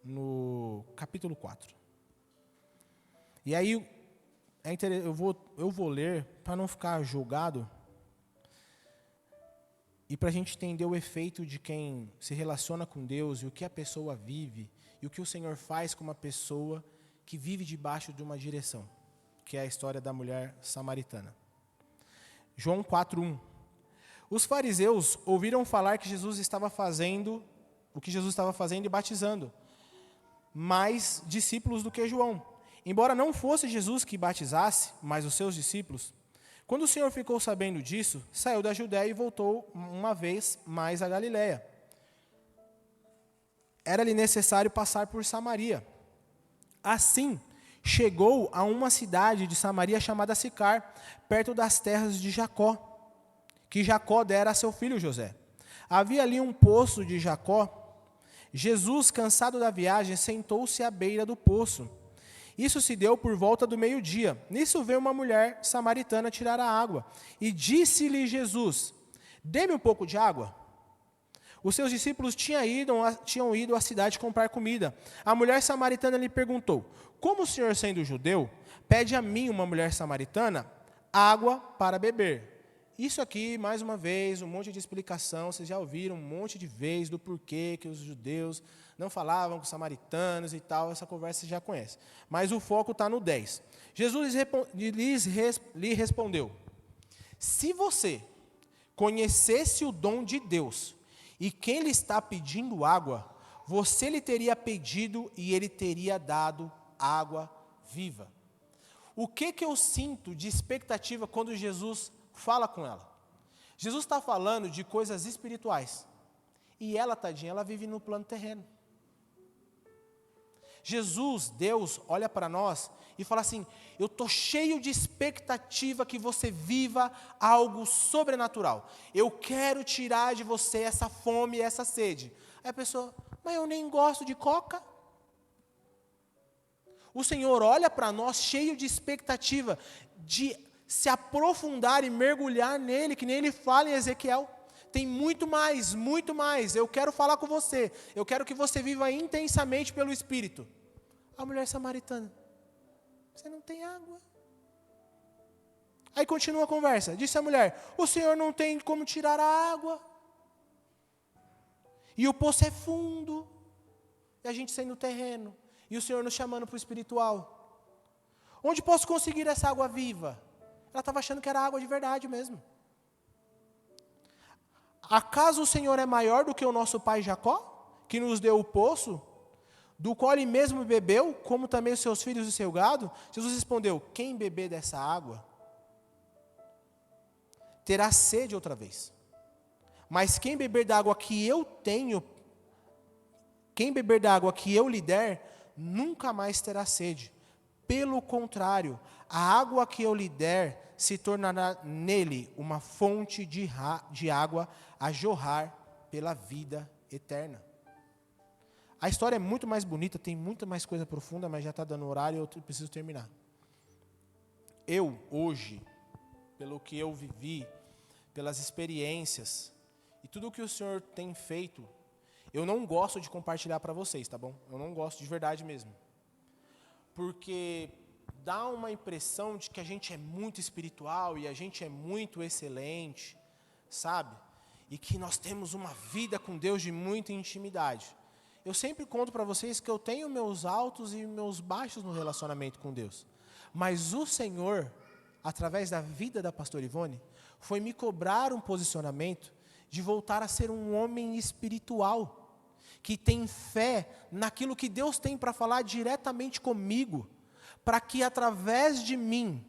no capítulo 4. E aí, eu vou ler, para não ficar julgado, e para a gente entender o efeito de quem se relaciona com Deus, e o que a pessoa vive, e o que o Senhor faz com uma pessoa que vive debaixo de uma direção, que é a história da mulher samaritana. João 4:1. Os fariseus ouviram falar que Jesus estava fazendo o que Jesus estava fazendo e batizando mais discípulos do que João. Embora não fosse Jesus que batizasse, mas os seus discípulos, quando o Senhor ficou sabendo disso, saiu da Judéia e voltou uma vez mais à Galiléia. Era-lhe necessário passar por Samaria. Assim, chegou a uma cidade de Samaria chamada Sicar, perto das terras de Jacó, que Jacó dera a seu filho José. Havia ali um poço de Jacó. Jesus, cansado da viagem, sentou-se à beira do poço. Isso se deu por volta do meio-dia. Nisso veio uma mulher samaritana tirar a água. E disse-lhe Jesus, dê-me um pouco de água. Os seus discípulos tinham ido à cidade comprar comida. A mulher samaritana lhe perguntou, como o senhor, sendo judeu, pede a mim, uma mulher samaritana, água para beber? Isso aqui, mais uma vez, um monte de explicação, vocês já ouviram um monte de vezes do porquê que os judeus não falavam com os samaritanos e tal, essa conversa você já conhece. Mas o foco está no 10. Jesus lhe respondeu, se você conhecesse o dom de Deus e quem lhe está pedindo água, você lhe teria pedido e ele teria dado água viva. O que eu sinto de expectativa quando Jesus fala com ela? Jesus está falando de coisas espirituais. E ela, tadinha, ela vive no plano terreno. Jesus, Deus, olha para nós e fala assim, eu estou cheio de expectativa que você viva algo sobrenatural. Eu quero tirar de você essa fome e essa sede. Aí a pessoa, mas eu nem gosto de coca. O Senhor olha para nós cheio de expectativa, de se aprofundar e mergulhar nele, que nem ele fala em Ezequiel. Tem muito mais, eu quero falar com você, eu quero que você viva intensamente pelo Espírito. A mulher samaritana, você não tem água. Aí continua a conversa, disse a mulher, o Senhor não tem como tirar a água, e o poço é fundo, e a gente saindo no terreno, e o Senhor nos chamando para o espiritual. Onde posso conseguir essa água viva? Ela estava achando que era água de verdade mesmo. Acaso o Senhor é maior do que o nosso pai Jacó, que nos deu o poço, do qual ele mesmo bebeu, como também os seus filhos e seu gado? Jesus respondeu, quem beber dessa água, terá sede outra vez. Mas quem beber da água que eu tenho, quem beber da água que eu lhe der, nunca mais terá sede. Pelo contrário, a água que eu lhe der se tornará nele uma fonte de água a jorrar pela vida eterna. A história é muito mais bonita, tem muita mais coisa profunda, mas já está dando horário e eu preciso terminar. Eu, hoje, pelo que eu vivi, pelas experiências e tudo o que o Senhor tem feito, eu não gosto de compartilhar para vocês, tá bom? Eu não gosto de verdade mesmo. Porque dá uma impressão de que a gente é muito espiritual e a gente é muito excelente, sabe? E que nós temos uma vida com Deus de muita intimidade. Eu sempre conto para vocês que eu tenho meus altos e meus baixos no relacionamento com Deus. Mas o Senhor, através da vida da pastora Ivone, foi me cobrar um posicionamento de voltar a ser um homem espiritual, que tem fé naquilo que Deus tem para falar diretamente comigo, para que através de mim,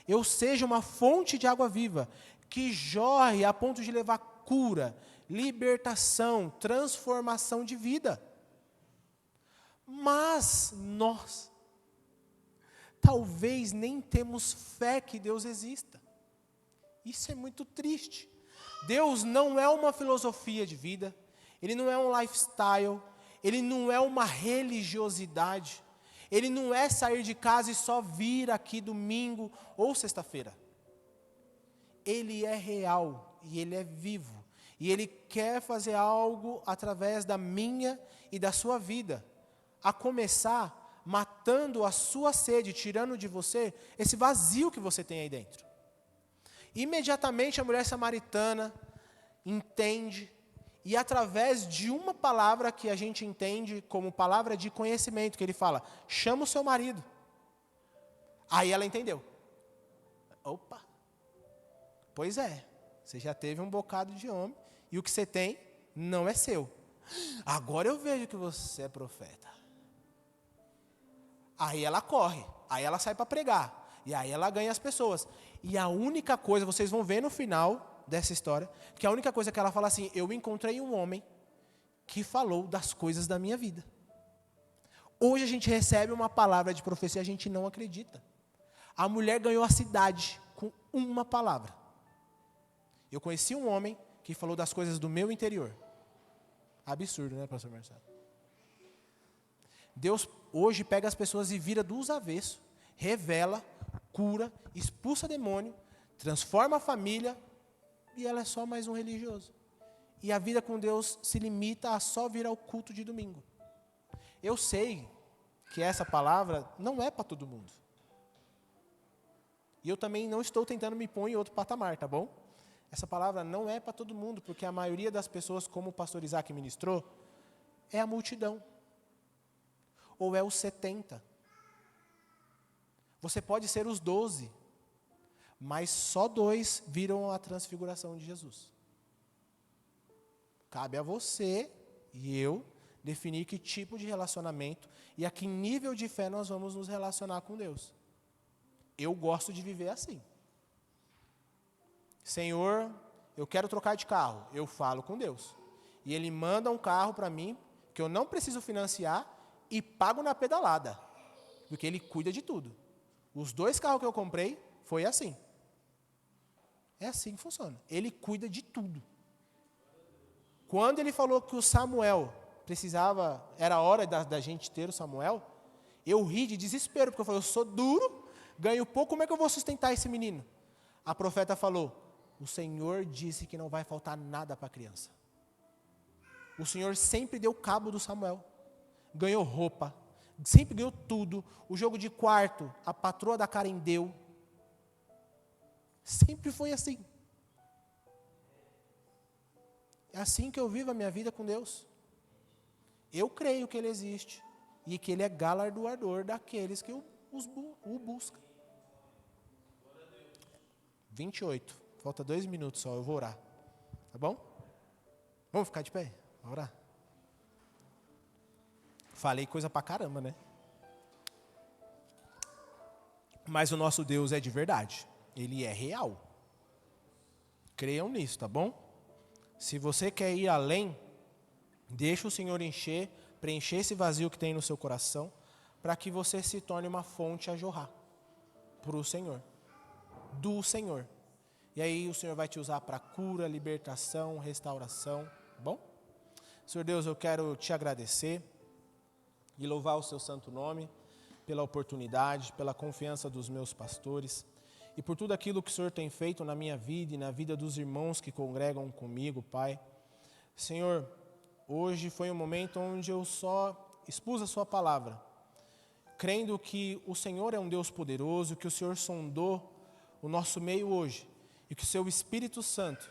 eu seja uma fonte de água viva, que jorre a ponto de levar cura, libertação, transformação de vida. Mas nós, talvez nem temos fé que Deus exista. Isso é muito triste. Deus não é uma filosofia de vida, Ele não é um lifestyle, Ele não é uma religiosidade, Ele não é sair de casa e só vir aqui domingo ou sexta-feira. Ele é real e Ele é vivo. E Ele quer fazer algo através da minha e da sua vida. A começar matando a sua sede, tirando de você esse vazio que você tem aí dentro. Imediatamente a mulher samaritana entende, e através de uma palavra que a gente entende como palavra de conhecimento, que ele fala, chama o seu marido. Aí ela entendeu. Opa, pois é, você já teve um bocado de homem, e o que você tem não é seu. Agora eu vejo que você é profeta. Aí ela corre, aí ela sai para pregar, e aí ela ganha as pessoas. E a única coisa, vocês vão ver no final dessa história, que a única coisa que ela fala assim, eu encontrei um homem que falou das coisas da minha vida. Hoje a gente recebe uma palavra de profecia e a gente não acredita. A mulher ganhou a cidade com uma palavra. Eu conheci um homem que falou das coisas do meu interior. Absurdo, né, pastor Marcelo? Deus hoje pega as pessoas e vira dos avessos, revela, cura, expulsa demônio, transforma a família, e ela é só mais um religioso. E a vida com Deus se limita a só vir ao culto de domingo. Eu sei que essa palavra não é para todo mundo. E eu também não estou tentando me pôr em outro patamar, tá bom? Essa palavra não é para todo mundo, porque a maioria das pessoas, como o pastor Isaac ministrou, é a multidão. Ou é os 70. Você pode ser os 12, mas só 2 viram a transfiguração de Jesus. Cabe a você e eu definir que tipo de relacionamento e a que nível de fé nós vamos nos relacionar com Deus. Eu gosto de viver assim. Senhor, eu quero trocar de carro. Eu falo com Deus. E Ele manda um carro para mim que eu não preciso financiar e pago na pedalada. Porque Ele cuida de tudo. Os 2 carros que eu comprei foi assim. É assim que funciona. Ele cuida de tudo. Quando Ele falou que o Samuel precisava, era hora da gente ter o Samuel, Eu ri de desespero, porque eu falei, eu sou duro, ganho pouco, como é que eu vou sustentar esse menino? A profeta falou, o Senhor disse que não vai faltar nada para a criança. O Senhor sempre deu cabo do Samuel. Ganhou roupa, sempre ganhou tudo. O jogo de quarto, a patroa da Karen deu. Sempre foi assim. É assim que eu vivo a minha vida com Deus. Eu creio que Ele existe e que Ele é galardoador daqueles que o buscam. 28, falta 2 minutos só, eu vou orar. Tá bom? Vamos ficar de pé? Vamos orar. Falei coisa pra caramba, né? Mas o nosso Deus é de verdade. Ele é real. Creiam nisso, tá bom? Se você quer ir além, deixa o Senhor preencher esse vazio que tem no seu coração, para que você se torne uma fonte a jorrar para o Senhor, do Senhor. E aí o Senhor vai te usar para cura, libertação, restauração, tá bom? Senhor Deus, eu quero te agradecer e louvar o seu santo nome pela oportunidade, pela confiança dos meus pastores e por tudo aquilo que o Senhor tem feito na minha vida e na vida dos irmãos que congregam comigo, Pai. Senhor, hoje foi um momento onde eu só expus a sua palavra, crendo que o Senhor é um Deus poderoso, que o Senhor sondou o nosso meio hoje e que o seu Espírito Santo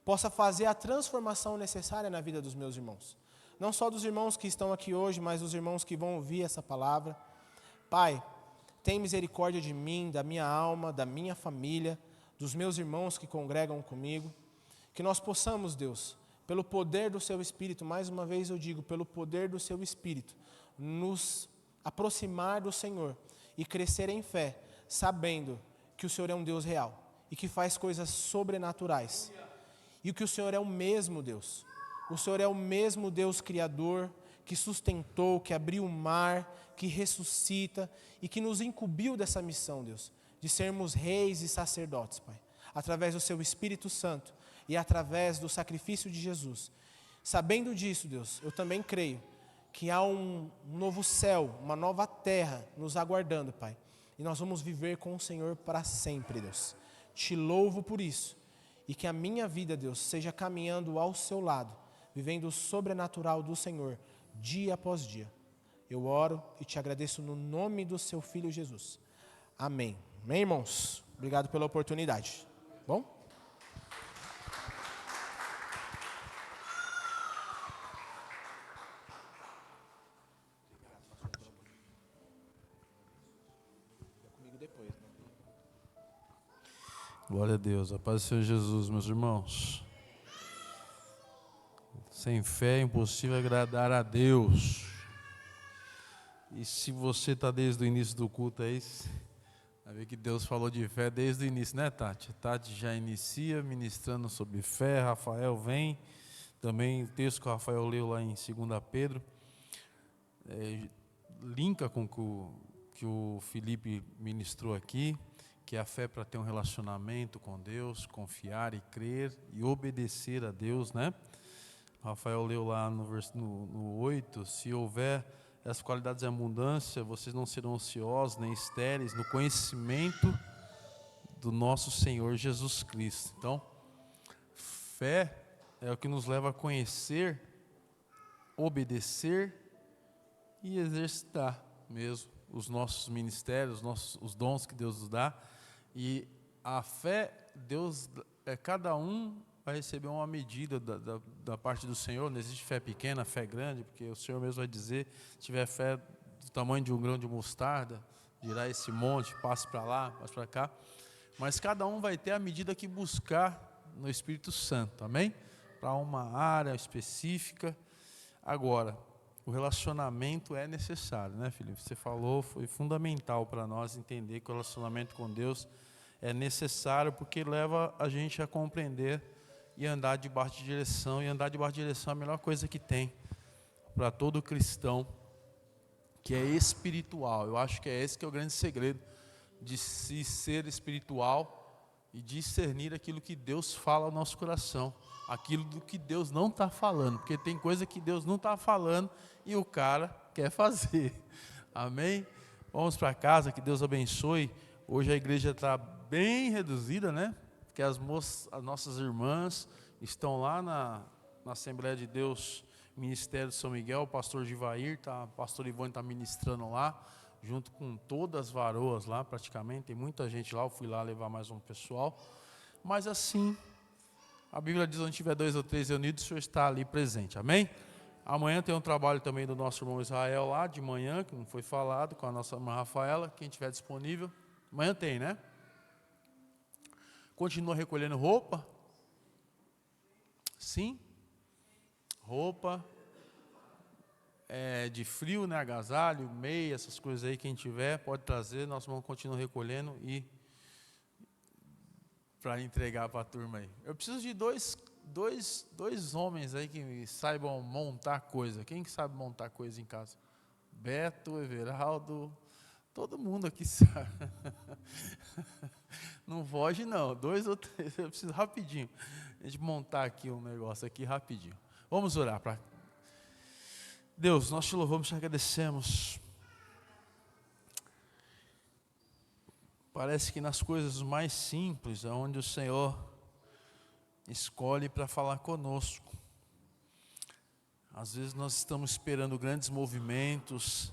possa fazer a transformação necessária na vida dos meus irmãos. Não só dos irmãos que estão aqui hoje, mas dos irmãos que vão ouvir essa palavra. Pai, tem misericórdia de mim, da minha alma, da minha família, dos meus irmãos que congregam comigo. Que nós possamos, Deus, pelo poder do seu Espírito, mais uma vez eu digo, pelo poder do seu Espírito, nos aproximar do Senhor e crescer em fé, sabendo que o Senhor é um Deus real e que faz coisas sobrenaturais. E que o Senhor é o mesmo Deus. O Senhor é o mesmo Deus Criador, que sustentou, que abriu o mar, que ressuscita e que nos incumbiu dessa missão, Deus, de sermos reis e sacerdotes, Pai, através do seu Espírito Santo e através do sacrifício de Jesus. Sabendo disso, Deus, eu também creio que há um novo céu, uma nova terra nos aguardando, Pai, e nós vamos viver com o Senhor para sempre, Deus. Te louvo por isso e que a minha vida, Deus, seja caminhando ao seu lado, vivendo o sobrenatural do Senhor, dia após dia. Eu oro e te agradeço no nome do seu Filho Jesus. Amém. Amém, irmãos? Obrigado pela oportunidade. Bom? Comigo depois, né? Glória a Deus. A paz do Senhor Jesus, meus irmãos. Sem fé é impossível agradar a Deus. E se você está desde o início do culto aí, vai ver que Deus falou de fé desde o início, né, Tati? Tati já inicia ministrando sobre fé, Rafael vem, também o texto que o Rafael leu lá em 2 Pedro, linka com o que o Felipe ministrou aqui, que é a fé para ter um relacionamento com Deus, confiar e crer e obedecer a Deus, né? O Rafael leu lá no 8, se houver essas qualidades em abundância, vocês não serão ociosos nem estéreis no conhecimento do nosso Senhor Jesus Cristo. Então, fé é o que nos leva a conhecer, obedecer e exercitar mesmo os nossos ministérios, os dons que Deus nos dá. E a fé, cada um vai receber uma medida da parte do Senhor. Não existe fé pequena, fé grande, porque o Senhor mesmo vai dizer, se tiver fé do tamanho de um grão de mostarda, dirá esse monte, passe para lá, passe para cá. Mas cada um vai ter a medida que buscar no Espírito Santo, amém? Para uma área específica. Agora, o relacionamento é necessário, né, Felipe? Você falou, foi fundamental para nós entender que o relacionamento com Deus é necessário, porque leva a gente a compreender e andar debaixo de direção. E andar debaixo de direção é a melhor coisa que tem para todo cristão, que é espiritual. Eu acho que é esse que é o grande segredo de se ser espiritual e discernir aquilo que Deus fala ao nosso coração, aquilo do que Deus não está falando, porque tem coisa que Deus não está falando e o cara quer fazer. Amém? Vamos para casa, que Deus abençoe. Hoje a igreja está bem reduzida, né? Porque as nossas irmãs estão lá na Assembleia de Deus, Ministério de São Miguel. O pastor Givair, o pastor Ivone está ministrando lá, junto com todas as varoas lá, praticamente. Tem muita gente lá, eu fui lá levar mais um pessoal. Mas assim, a Bíblia diz, onde tiver 2 ou 3 reunidos, o Senhor está ali presente. Amém? Amanhã tem um trabalho também do nosso irmão Israel lá, de manhã, que não foi falado, com a nossa irmã Rafaela, quem estiver disponível. Amanhã tem, né? Continua recolhendo roupa? Sim. Roupa de frio, né? Agasalho, meia, essas coisas aí, quem tiver, pode trazer. Nós vamos continuar recolhendo e para entregar para a turma aí. Eu preciso de dois homens aí que saibam montar coisa. Quem que sabe montar coisa em casa? Beto, Everaldo, todo mundo aqui sabe. Não foge não, 2 ou 3, eu preciso rapidinho. A gente montar aqui um negócio aqui rapidinho. Vamos orar para Deus, nós te louvamos, te agradecemos. Parece que nas coisas mais simples, onde o Senhor escolhe para falar conosco. Às vezes nós estamos esperando grandes movimentos,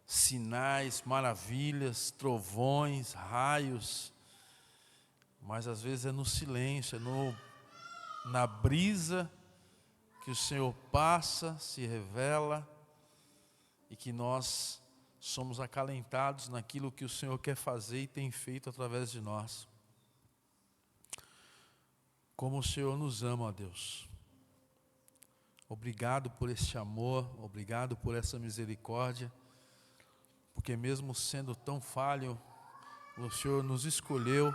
sinais, maravilhas, trovões, raios, mas às vezes é no silêncio, na brisa que o Senhor passa, se revela e que nós somos acalentados naquilo que o Senhor quer fazer e tem feito através de nós. Como o Senhor nos ama, ó Deus. Obrigado por este amor, obrigado por essa misericórdia, porque mesmo sendo tão falho, o Senhor nos escolheu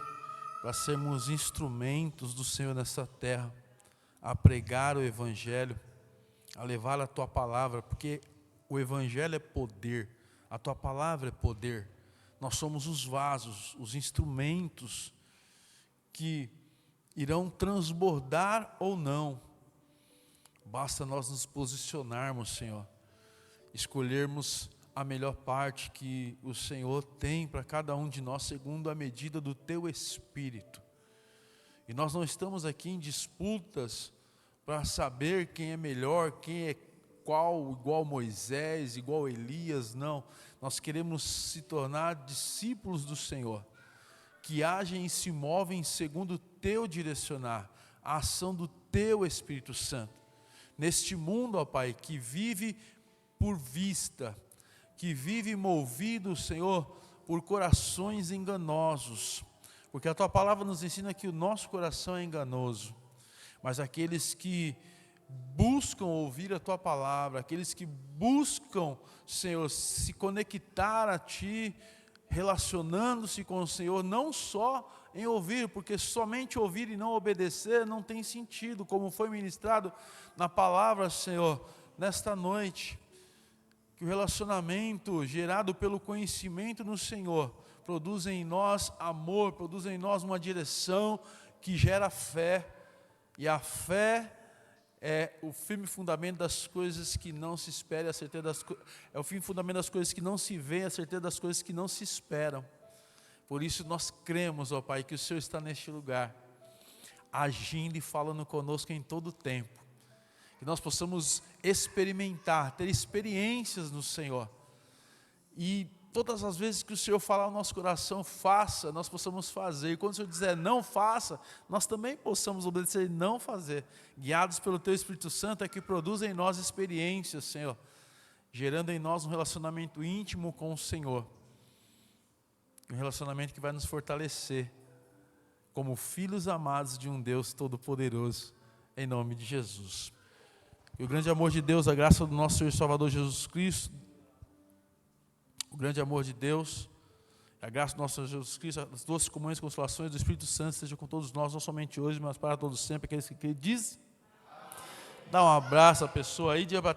para sermos instrumentos do Senhor nessa terra, a pregar o Evangelho, a levar a Tua palavra, porque o Evangelho é poder, a Tua palavra é poder. Nós somos os vasos, os instrumentos que irão transbordar ou não. Basta nós nos posicionarmos, Senhor, escolhermos a melhor parte que o Senhor tem para cada um de nós, segundo a medida do Teu Espírito. E nós não estamos aqui em disputas para saber quem é melhor, quem é qual, igual Moisés, igual Elias, não. Nós queremos se tornar discípulos do Senhor, que agem e se movem segundo o Teu direcionar, a ação do Teu Espírito Santo. Neste mundo, ó Pai, que vive por vista, que vive movido, Senhor, por corações enganosos, porque a Tua palavra nos ensina que o nosso coração é enganoso, mas aqueles que buscam ouvir a Tua palavra, aqueles que buscam, Senhor, se conectar a Ti, relacionando-se com o Senhor, não só em ouvir, porque somente ouvir e não obedecer não tem sentido, como foi ministrado na palavra, Senhor, nesta noite, que o relacionamento gerado pelo conhecimento no Senhor, produz em nós amor, produz em nós uma direção que gera fé, e a fé é o firme fundamento das coisas que não se esperam, é o firme fundamento das coisas que não se vê, a certeza das coisas que não se esperam. Por isso nós cremos, ó Pai, que o Senhor está neste lugar, agindo e falando conosco em todo o tempo, que nós possamos experimentar, ter experiências no Senhor, e todas as vezes que o Senhor falar no nosso coração, faça, nós possamos fazer. E quando o Senhor dizer não faça, nós também possamos obedecer e não fazer. Guiados pelo Teu Espírito Santo, é que produz em nós experiências, Senhor, gerando em nós um relacionamento íntimo com o Senhor. Um relacionamento que vai nos fortalecer como filhos amados de um Deus Todo-Poderoso, em nome de Jesus. E o grande amor de Deus, a graça do nosso Senhor e Salvador Jesus Cristo, o grande amor de Deus, a graça do nosso Senhor Jesus Cristo, as doces comunhões e consolações do Espírito Santo estejam com todos nós, não somente hoje, mas para todos sempre. Aqueles que dizem, dá um abraço à pessoa aí, diga para